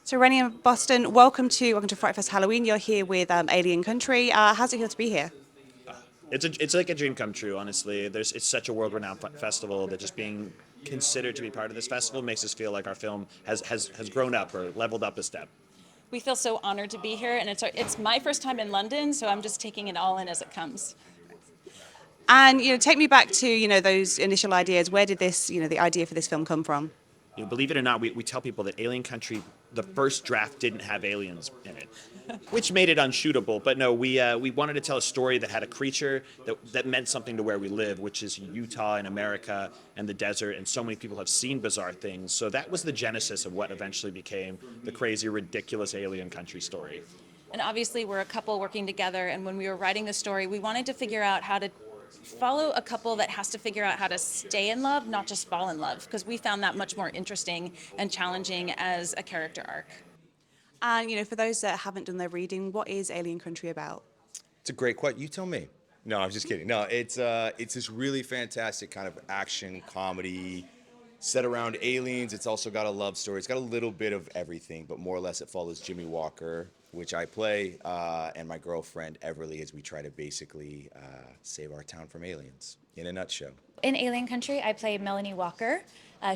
So Rennie and Boston, welcome to FrightFest Halloween. You're here with Alien Country. How's it feel to be here? It's like a dream come true. Honestly, it's such a world renowned festival that just being considered to be part of this festival makes us feel like our film has grown up or leveled up a step. We feel so honored to be here, and it's my first time in London, so I'm just taking it all in as it comes. And take me back to those initial ideas. Where did the idea for this film come from? Believe it or not, we tell people that Alien Country, the first draft didn't have aliens in it, which made it unshootable. But no, we wanted to tell a story that had a creature that meant something to where we live, which is Utah and America and the desert. And so many people have seen bizarre things. So that was the genesis of what eventually became the crazy, ridiculous Alien Country story. And obviously, we're a couple working together, and when we were writing the story, we wanted to figure out how to follow a couple that has to figure out how to stay in love, not just fall in love, because we found that much more interesting and challenging as a character arc. And for those that haven't done their reading, what is Alien Country about? It's a great question. You tell me. No, I'm just kidding. No, it's this really fantastic kind of action comedy set around aliens. It's also got a love story. It's got a little bit of everything, but more or less it follows Jimmy Walker, which I play, and my girlfriend Everly as we try to basically save our town from aliens, in a nutshell. In Alien Country, I play Melanie Walker.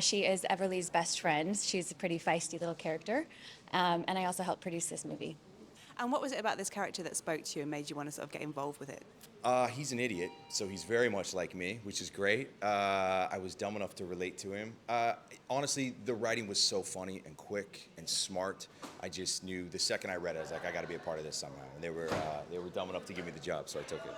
She is Everly's best friend. She's a pretty feisty little character, and I also helped produce this movie. And what was it about this character that spoke to you and made you want to sort of get involved with it? He's an idiot, so he's very much like me, which is great. I was dumb enough to relate to him. Honestly, the writing was so funny and quick and smart. I just knew the second I read it, I was like, I got to be a part of this somehow. And they were dumb enough to give me the job, so I took it.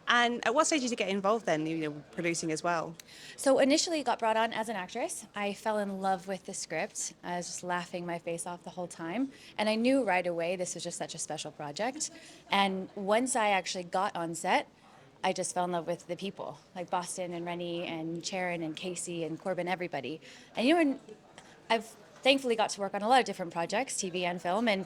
And at what stage did you get involved then, producing as well? So initially got brought on as an actress. I fell in love with the script. I was just laughing my face off the whole time. And I knew right away this was just such a special project. And once I actually got on set, I just fell in love with the people, like Boston and Rennie and Sharon and Casey and Corbin, everybody. And I've thankfully got to work on a lot of different projects, TV and film, and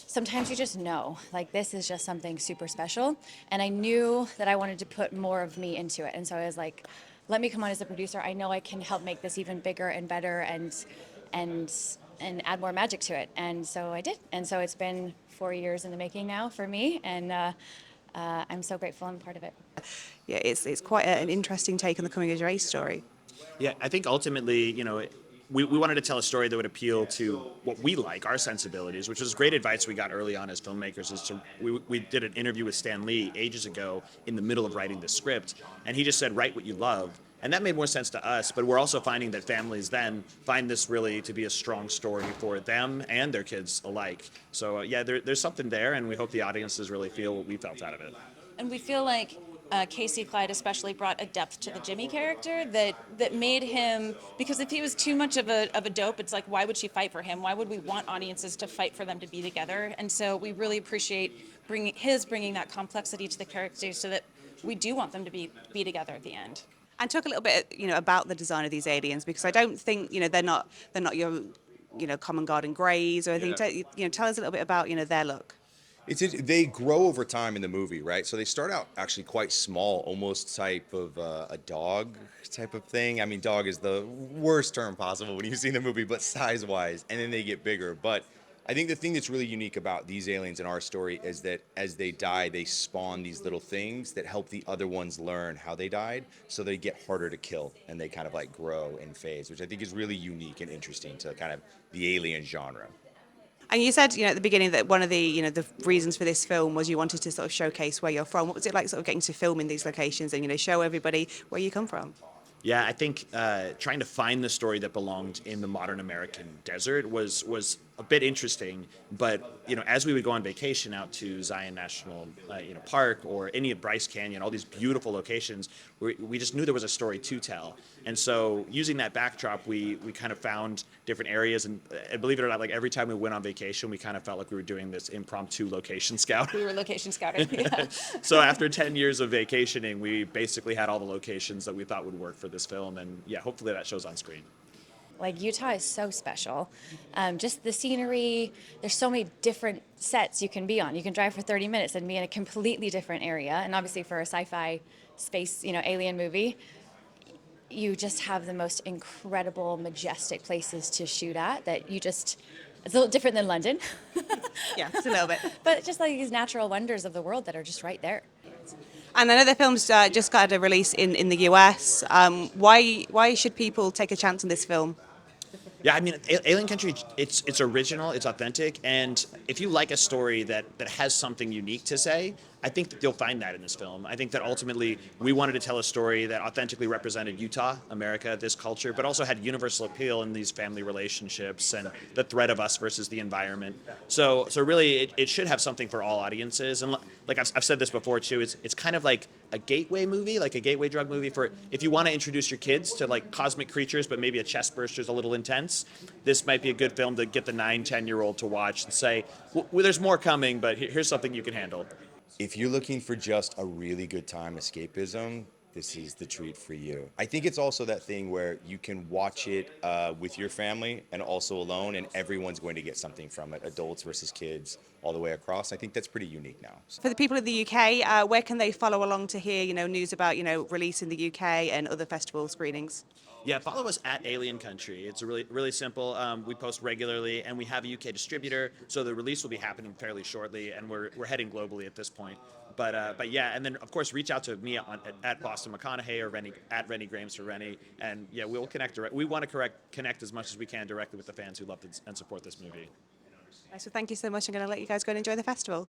sometimes you just know, like, this is just something super special. And I knew that I wanted to put more of me into it. And so I was like, let me come on as a producer. I know I can help make this even bigger and better and add more magic to it. And so I did. And so it's been 4 years in the making now for me. And I'm so grateful I'm part of it. Yeah, it's quite an interesting take on the coming of age story. Yeah, I think ultimately, we wanted to tell a story that would appeal to what we like, our sensibilities, which was great advice we got early on as filmmakers. We did an interview with Stan Lee ages ago in the middle of writing the script, and he just said, write what you love. And that made more sense to us, but we're also finding that families then find this really to be a strong story for them and their kids alike. So yeah, there's something there, and we hope the audiences really feel what we felt out of it. And we feel like Casey Clyde especially brought a depth to the Jimmy character that made him, because if he was too much of a dope, it's like, why would she fight for him? Why would we want audiences to fight for them to be together? And so we really appreciate bringing that complexity to the characters so that we do want them to be together at the end. And talk a little bit, about the design of these aliens, because I don't think, they're not your, common garden greys or anything. Yeah. Tell us a little bit about, their look. They grow over time in the movie, right? So they start out actually quite small, almost type of a dog type of thing. I mean, dog is the worst term possible when you see the movie, but size-wise, and then they get bigger. But I think the thing that's really unique about these aliens in our story is that as they die, they spawn these little things that help the other ones learn how they died, so they get harder to kill, and they kind of like grow in phase, which I think is really unique and interesting to kind of the alien genre. And you said, at the beginning that one of the, the reasons for this film was you wanted to sort of showcase where you're from. What was it like sort of getting to film in these locations and, show everybody where you come from? Yeah, I think trying to find the story that belonged in the modern American desert was a bit interesting. But as we would go on vacation out to Zion National Park or any of Bryce Canyon, all these beautiful locations, we just knew there was a story to tell. And so using that backdrop, we kind of found different areas. And believe it or not, like every time we went on vacation, we kind of felt like we were doing this impromptu location scout. We were location scouting. Yeah. So after 10 years of vacationing, we basically had all the locations that we thought would work for this film. And yeah, hopefully that shows on screen. Like, Utah is so special. Just the scenery, there's so many different sets you can be on. You can drive for 30 minutes and be in a completely different area. And obviously for a sci-fi space, alien movie, you just have the most incredible, majestic places to shoot at that It's a little different than London, Yeah, just a little bit. but just like these natural wonders of the world that are just right there. And I know the film's just got a release in the US. Why should people take a chance on this film? Yeah, I mean, Alien Country, it's original, it's authentic, and if you like a story that has something unique to say, I think that you'll find that in this film. I think that ultimately we wanted to tell a story that authentically represented Utah, America, this culture, but also had universal appeal in these family relationships and the threat of us versus the environment. So really, it should have something for all audiences. And like I've said this before too, it's kind of like a gateway movie, like a gateway drug movie for if you want to introduce your kids to like cosmic creatures, but maybe a chest burster is a little intense. This might be a good film to get the 9, 10-year-old to watch and say, well, there's more coming, but here's something you can handle. If you're looking for just a really good time escapism, this is the treat for you. I think it's also that thing where you can watch it with your family and also alone, and everyone's going to get something from it, adults versus kids, all the way across. I think that's pretty unique now. For the people in the UK, where can they follow along to hear, news about, release in the UK and other festival screenings? Yeah, follow us at Alien Country. It's really simple. We post regularly, and we have a UK distributor, so the release will be happening fairly shortly, and we're heading globally at this point. But yeah, and then of course reach out to me at Boston McConaughey or at Rennie Grames for Rennie, and yeah, we'll connect direct. We want to connect as much as we can directly with the fans who love and support this movie. So thank you so much. I'm going to let you guys go and enjoy the festival.